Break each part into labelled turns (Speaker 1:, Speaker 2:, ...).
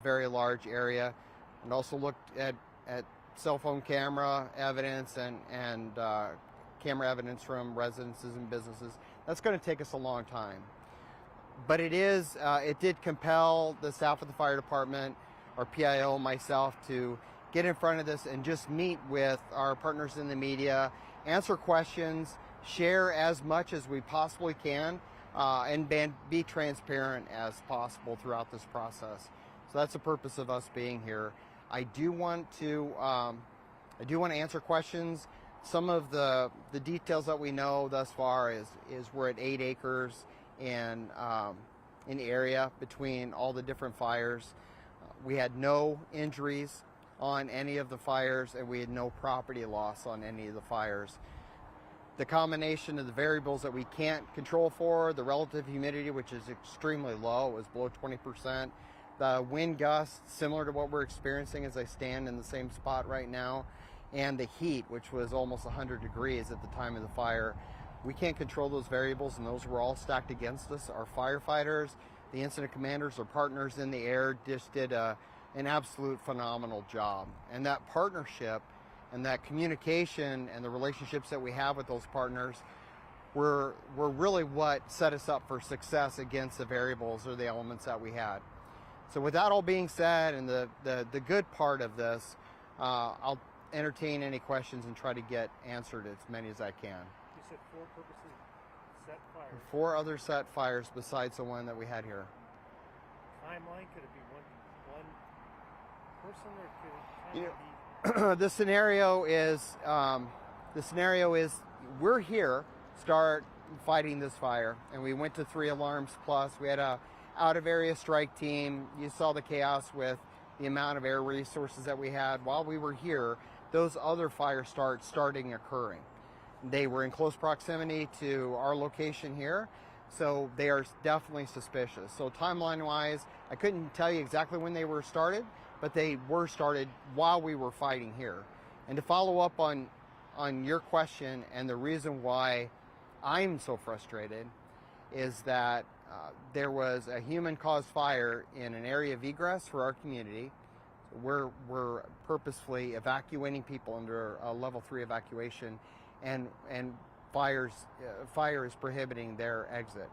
Speaker 1: very large area, and also looked at cell phone camera evidence and camera evidence from residences and businesses. That's going to take us a long time. But it did compel the staff of the fire department, our PIO, myself, to get in front of this and just meet with our partners in the media, answer questions, share as much as we possibly can, and be transparent as possible throughout this process. So that's the purpose of us being here. I do want to answer questions. Some of the details that we know thus far is we're at 8 acres in area between all the different fires. We had no injuries on any of the fires, and we had no property loss on any of the fires. The combination of the variables that we can't control for, the relative humidity, which is extremely low, it was below 20%, the wind gusts, similar to what we're experiencing as I stand in the same spot right now, and the heat, which was almost 100 degrees at the time of the fire. We can't control those variables, and those were all stacked against us. Our firefighters, the incident commanders, our partners in the air just did an absolute phenomenal job. And that partnership and that communication and the relationships that we have with those partners were really what set us up for success against the variables or the elements that we had. So with that all being said, and the good part of this, I'll entertain any questions and try to get answered as many as I can.
Speaker 2: You said 4 purposely set fires.
Speaker 1: 4 other set fires besides the one that we had here.
Speaker 2: Timeline, could it be one person, or could it kind of be?
Speaker 1: The scenario is we're here, start fighting this fire, and we went to 3 alarms plus. We had a out of area strike team. You saw the chaos with the amount of air resources that we had while we were here. Those other fires starting occurring. They were in close proximity to our location here, so they are definitely suspicious. So timeline wise, I couldn't tell you exactly when they were started, but they were started while we were fighting here. And to follow up on your question, and the reason why I'm so frustrated is that there was a human-caused fire in an area of egress for our community. We're purposefully evacuating people under a level 3 evacuation, and fire is prohibiting their exit.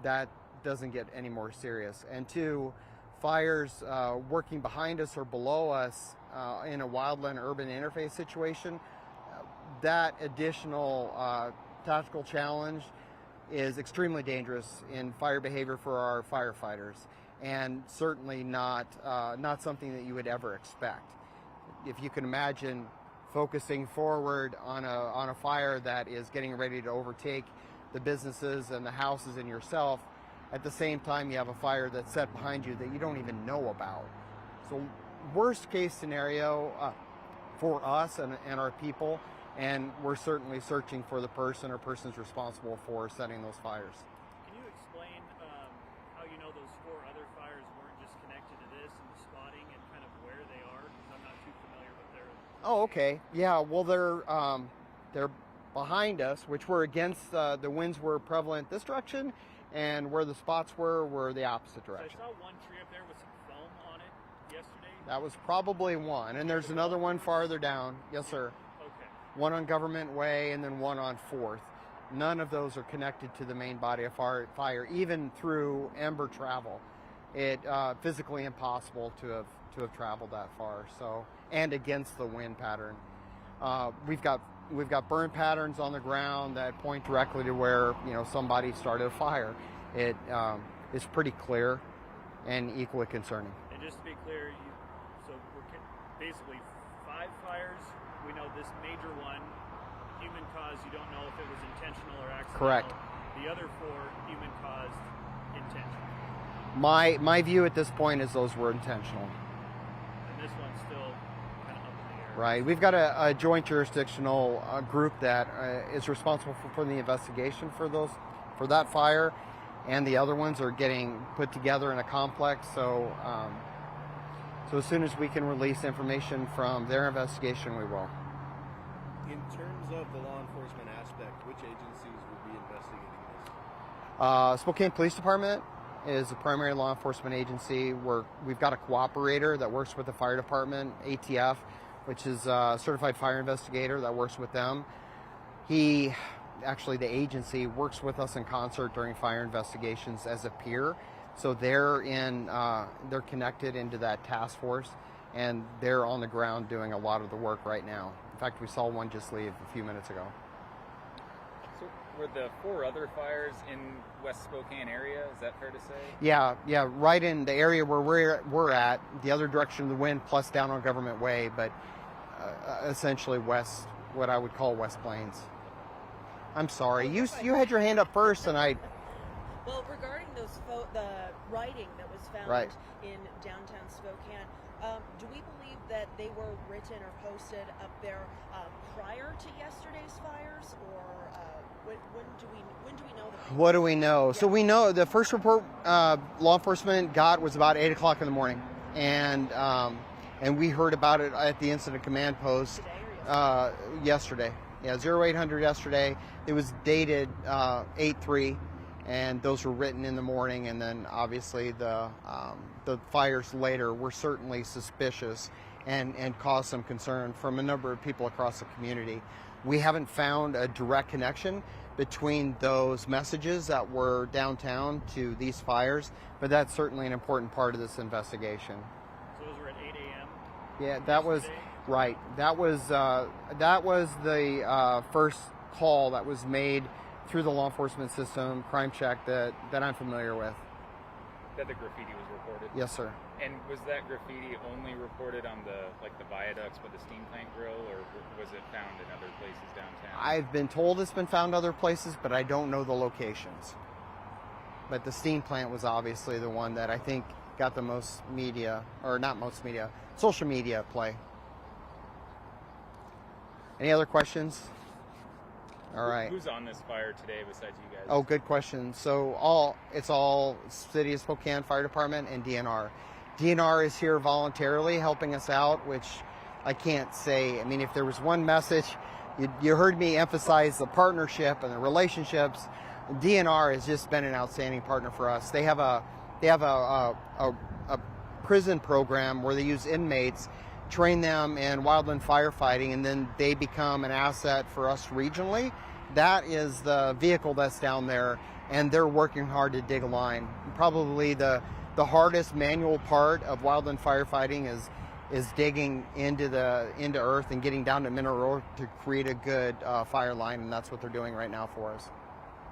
Speaker 1: That doesn't get any more serious. And 2, fires working behind us or below us in a wildland-urban interface situation, that additional tactical challenge is extremely dangerous in fire behavior for our firefighters, and certainly not something that you would ever expect. If you can imagine focusing forward on a fire that is getting ready to overtake the businesses and the houses and yourself, at the same time you have a fire that's set behind you that you don't even know about. So worst case scenario for us and our people, and we're certainly searching for the person or persons responsible for setting those fires.
Speaker 2: Can you explain how you know those 4 other fires weren't just connected to this, and the spotting and kind of where they are? Because I'm not too familiar with their...
Speaker 1: Oh, okay. Yeah, well, they're behind us, which were against the winds were prevalent this direction, and where the spots were the opposite direction.
Speaker 2: So I saw one tree up there with some foam on it yesterday.
Speaker 1: That was probably one, and there's another one farther down. Yes, sir.
Speaker 2: Okay.
Speaker 1: One on Government Way, and then one on 4th. None of those are connected to the main body of fire, even through ember travel. It physically impossible to have traveled that far. So, and against the wind pattern, we've got burn patterns on the ground that point directly to where somebody started a fire. It is pretty clear and equally concerning.
Speaker 2: And just to be clear, so we're basically 5 fires. We know this major one, human caused. You don't know if it was intentional or accidental.
Speaker 1: Correct.
Speaker 2: The other 4, human caused, intentional.
Speaker 1: My view at this point is those were intentional.
Speaker 2: And this one's still kind of up in the air.
Speaker 1: Right. We've got a joint jurisdictional group that is responsible for the investigation for that fire, and the other ones are getting put together in a complex. So as soon as we can release information from their investigation, we will.
Speaker 3: In terms of the law enforcement aspect, which agencies would be investigating this?
Speaker 1: Spokane Police Department, is a primary law enforcement agency. We've got a cooperator that works with the fire department, ATF, which is a certified fire investigator that works with them. The agency works with us in concert during fire investigations as a peer. So they're connected into that task force, and they're on the ground doing a lot of the work right now. In fact, we saw one just leave a few minutes ago.
Speaker 4: So were the 4 other fires in West Spokane area? Is that fair to say?
Speaker 1: Yeah, right in the area where we're at, the other direction of the wind, plus down on Government Way, but essentially west, what I would call West Plains. I'm sorry, you had your hand up first, and I.
Speaker 5: Well, regarding the writing that was found in downtown Spokane, do we believe that they were written or posted up there prior to yesterday's fires, or when do we know that?
Speaker 1: What do we know?
Speaker 5: Yeah.
Speaker 1: So we know the first report law enforcement got was about 8 o'clock in the morning, and we heard about it at the incident command post yesterday. Yeah, 0800 yesterday. It was dated 8/3. And those were written in the morning, and then obviously the fires later were certainly suspicious and caused some concern from a number of people across the community. We haven't found a direct connection between those messages that were downtown to these fires, but that's certainly an important part of this investigation.
Speaker 2: So those were at 8 a.m.?
Speaker 1: Yeah, that was right. That was the first call that was made through the law enforcement system, crime check, that I'm familiar with.
Speaker 4: That the graffiti was reported?
Speaker 1: Yes, sir.
Speaker 4: And was that graffiti only reported on the viaducts with the steam plant grill, or was it found in other places downtown?
Speaker 1: I've been told it's been found other places, but I don't know the locations. But the steam plant was obviously the one that I think got the most media, or not most media, social media play. Any other questions? All right.
Speaker 4: Who's on this fire today besides you guys?
Speaker 1: Oh, good question. So it's all City of Spokane Fire Department and DNR. DNR is here voluntarily helping us out, which I can't say. I mean, if there was one message, you heard me emphasize the partnership and the relationships. DNR has just been an outstanding partner for us. They have a prison program where they use inmates, train them in wildland firefighting, and then they become an asset for us regionally. That is the vehicle that's down there, and they're working hard to dig a line. Probably the hardest manual part of wildland firefighting is digging into earth and getting down to mineral to create a good fire line, and that's what they're doing right now for us.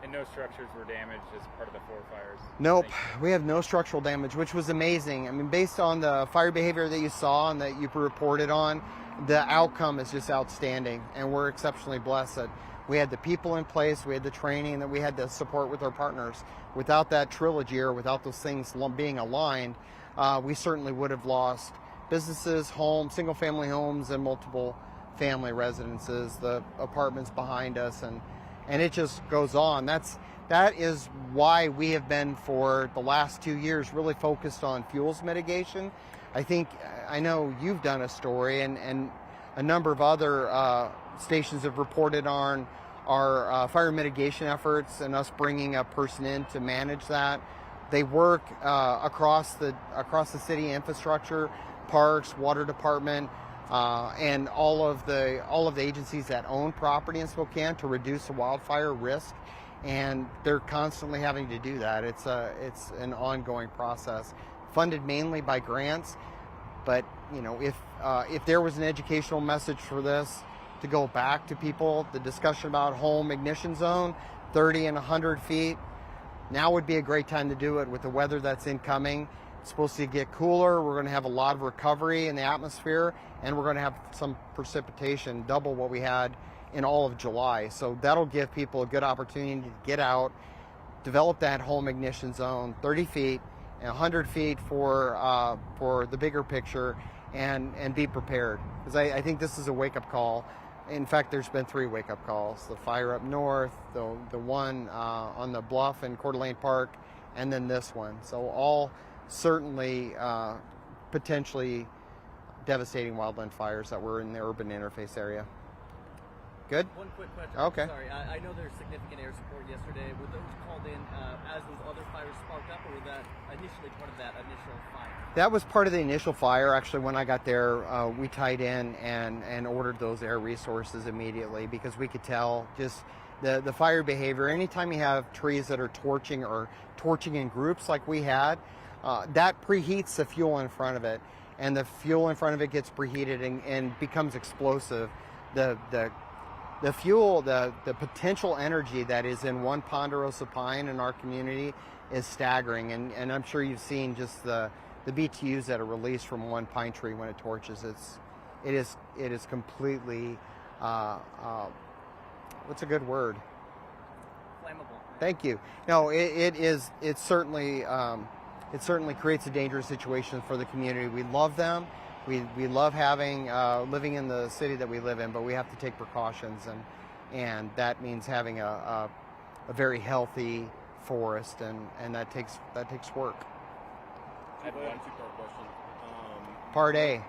Speaker 4: And no structures were damaged as part of the 4 fires?
Speaker 1: Nope, we have no structural damage, which was amazing. I mean, based on the fire behavior that you saw and that you reported on, the outcome is just outstanding, and we're exceptionally blessed that we had the people in place, we had the training, and that we had the support with our partners. Without that trilogy, or without those things being aligned, we certainly would have lost businesses, homes, single-family homes, and multiple family residences, the apartments behind us, and it just goes on. That is why we have been, for the last 2 years, really focused on fuels mitigation. I know you've done a story, and a number of other stations have reported on our fire mitigation efforts and us bringing a person in to manage that. They work across the city infrastructure, parks, water department, and all of the agencies that own property in Spokane to reduce the wildfire risk, and they're constantly having to do that. It's an ongoing process, funded mainly by grants. But if there was an educational message for this to go back to people, the discussion about home ignition zone, 30 and 100 feet, now would be a great time to do it with the weather that's incoming. It's supposed to get cooler. We're going to have a lot of recovery in the atmosphere, and we're going to have some precipitation, double what we had in all of July. So that'll give people a good opportunity to get out, develop that home ignition zone, 30 feet and 100 feet for the bigger picture, and be prepared. Because I think this is a wake-up call. In fact, there's been 3 wake-up calls: the fire up north, the one on the bluff in Coeur d'Alene Park, and then this one. So all certainly potentially devastating wildland fires that were in the urban interface area. Good?
Speaker 6: One quick question.
Speaker 1: Okay.
Speaker 6: Sorry, I know there's significant air support yesterday. Were those called in as those other fires sparked up, or was that initially part of that initial fire?
Speaker 1: That was part of the initial fire. Actually, when I got there, we tied in and ordered those air resources immediately because we could tell just the fire behavior. Anytime you have trees that are torching or torching in groups like we had, that preheats the fuel in front of it. And the fuel in front of it gets preheated and becomes explosive. The fuel, the potential energy that is in one ponderosa pine in our community is staggering. And I'm sure you've seen just the BTUs that are released from one pine tree when it torches. It is completely, what's a good word?
Speaker 6: Flammable.
Speaker 1: Thank you. No, it certainly creates a dangerous situation for the community. We love them. We love having living in the city that we live in, but we have to take precautions, and that means having a very healthy forest, and that takes work.
Speaker 3: I have a two-part question.
Speaker 1: Part A.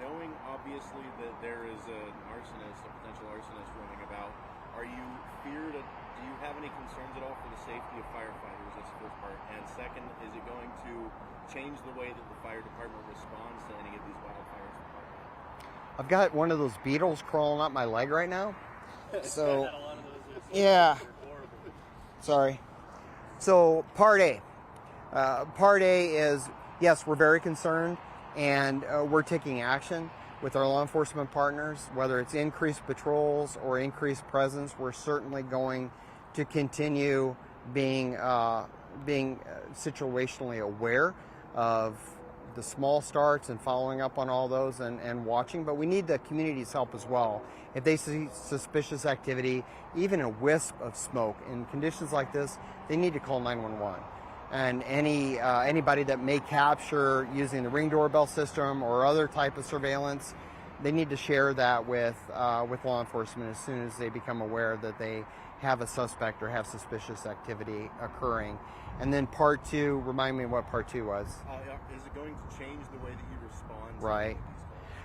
Speaker 3: Knowing obviously that there is an arsonist, a potential arsonist roaming about, do you have any concerns at all for the safety of firefighters? That's the first part. And second, is it going to change the way that the fire department responds to any of these wildfires?
Speaker 1: I've got one of those beetles crawling up my leg right now. So,
Speaker 2: Had a lot of those
Speaker 1: yeah.
Speaker 2: They're horrible.
Speaker 1: Sorry. So, part A. Part A is, yes, we're very concerned, and we're taking action with our law enforcement partners, whether it's increased patrols or increased presence. We're certainly going to continue being situationally aware of the small starts and following up on all those and watching, but we need the community's help as well. If they see suspicious activity, even a wisp of smoke in conditions like this, they need to call 911. And anybody that may capture using the Ring doorbell system or other type of surveillance, they need to share that with law enforcement as soon as they become aware that they have a suspect or have suspicious activity occurring. And then part two, remind me what part two was.
Speaker 3: Is it going to change the way that you respond?
Speaker 1: Right.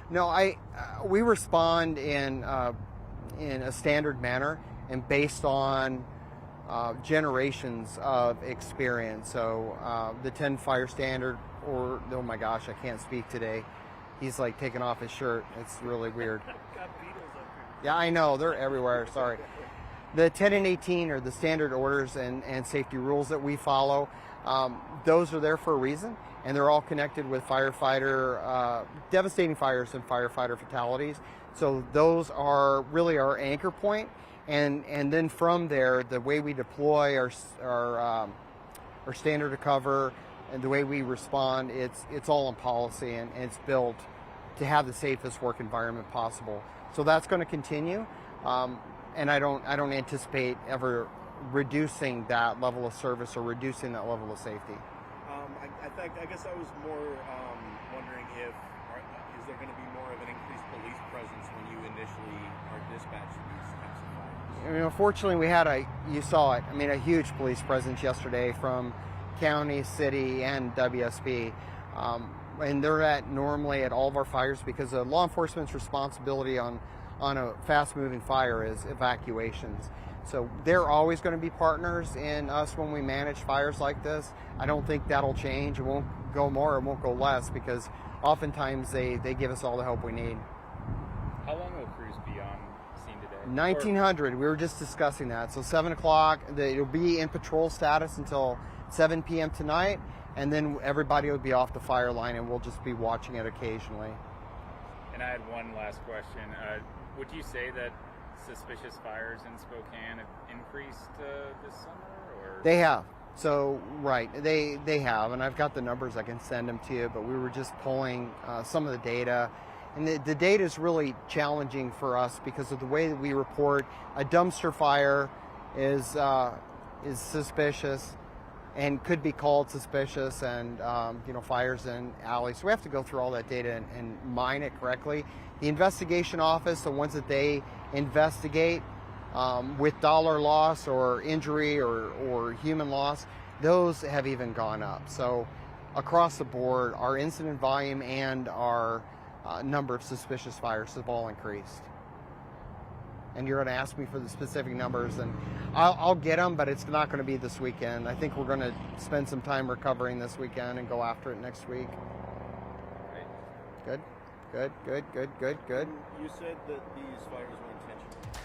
Speaker 1: No, we respond in a standard manner and based on generations of experience. So the 10 fire standard, or oh my gosh, I can't speak today. He's like taking off his shirt. It's really weird.
Speaker 2: Got beetles up here.
Speaker 1: Yeah, I know, they're everywhere. Sorry. The 10 and 18 are the standard orders and safety rules that we follow. Those are there for a reason, and they're all connected with devastating fires and firefighter fatalities. So those are really our anchor point. And then from there, the way we deploy our standard of cover and the way we respond, it's all in policy and it's built to have the safest work environment possible. So that's going to continue, and I don't anticipate ever reducing that level of service or reducing that level of safety.
Speaker 3: I guess I was more wondering is there going to be more of an increased police presence when you initially are dispatched to these types of fires?
Speaker 1: I mean, unfortunately, we had a huge police presence yesterday from county, city, and WSB. And they're normally at all of our fires because law enforcement's responsibility on a fast-moving fire is evacuations. So they're always going to be partners in us when we manage fires like this. I don't think that'll change. It won't go more, it won't go less, because oftentimes they give us all the help we need.
Speaker 4: How long will crews be on scene today?
Speaker 1: 1900, we were just discussing that. So 7 o'clock, it'll be in patrol status until 7 p.m. tonight, and then everybody will be off the fire line and we'll just be watching it occasionally.
Speaker 4: And I had one last question. Would you say that suspicious fires in Spokane have increased this summer? Or?
Speaker 1: They have. So, right, they have, and I've got the numbers, I can send them to you, but we were just pulling some of the data. And the data is really challenging for us because of the way that we report. A dumpster fire is suspicious and could be called suspicious, and fires in alleys. So we have to go through all that data and mine it correctly. The investigation office, the ones that they investigate with dollar loss or injury or human loss, those have even gone up. So across the board, our incident volume and our number of suspicious fires have all increased. and you're going to ask me for the specific numbers, and I'll get them, but it's not going to be this weekend. I think we're going to spend some time recovering this weekend and go after it next week.
Speaker 4: Great.
Speaker 1: Good.
Speaker 3: You said that these fires were intentional.